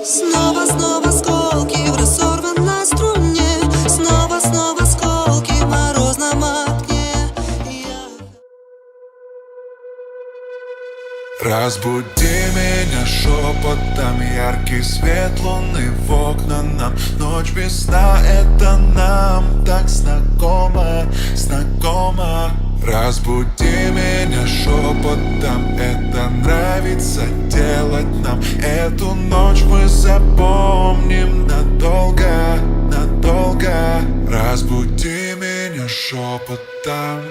Снова, снова осколки в разорванной струне. Снова, снова осколки в морозном окне. Разбуди меня шепотом, яркий свет луны в окна нам. Ночь без сна, это нам так знакомо, знакомо. Разбуди меня шепотом, это нравится делать нам. Эту ночь мы запомним надолго, надолго. Разбуди меня шепотом.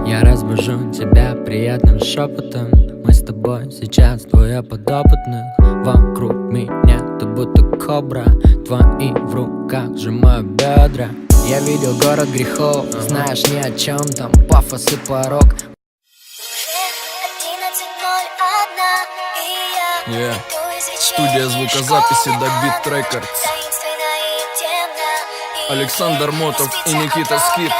Я разбужу тебя приятным шепотом. Мы с тобой сейчас двое подопытных. Вокруг меня ты будто кобра. Твои в руках сжимаю бедра. Я видел город грехов, знаешь ни о чем там, пафос и порог. Студия звукозаписи Dabit Records. Александр Мотов и Никита Скип.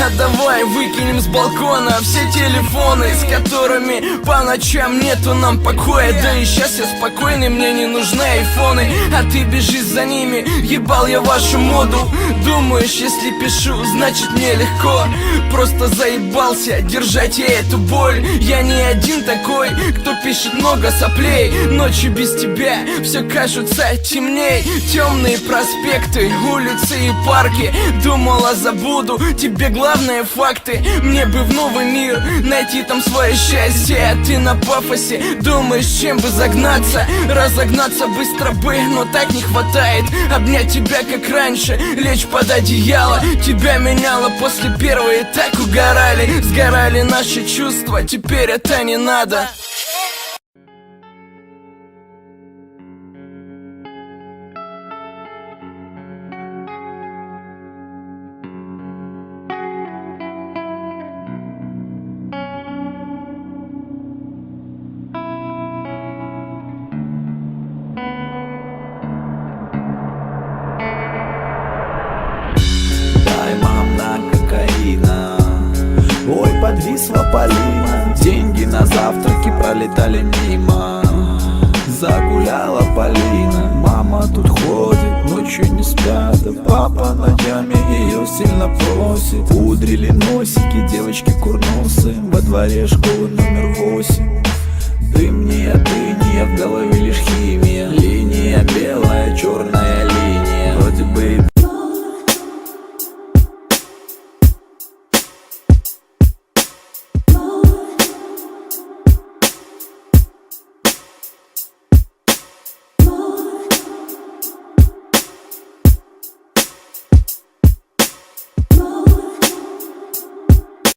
А давай выкинем с балкона все телефоны, с которыми по ночам нету нам покоя. Да и сейчас я спокойный, мне не нужны айфоны, а ты бежишь за ними, ебал я вашу моду. Думаешь, если пишу, значит мне легко. Просто заебался держать я эту боль. Я не один такой, кто пишет много соплей. Ночью без тебя все кажутся темней. Темные проспекты, улицы и парки. Думала забуду, тебе главное факты. Мне бы в новый мир найти там свое счастье. А ты на пафосе думаешь, чем бы загнаться. Разогнаться быстро бы, но так не хватает. Обнять тебя как раньше, лечь под одеяло. Тебя меняло после первой, так угорали. Сгорали наши чувства, теперь это не надо. Ой, подвисла Полина, деньги на завтраки пролетали мимо. Загуляла Полина, мама тут ходит, ночью не спят, да папа ночами ее сильно просит. Пудрили носики девочки курносы во дворе школы номер 8. Дым не, в голове лишь химия.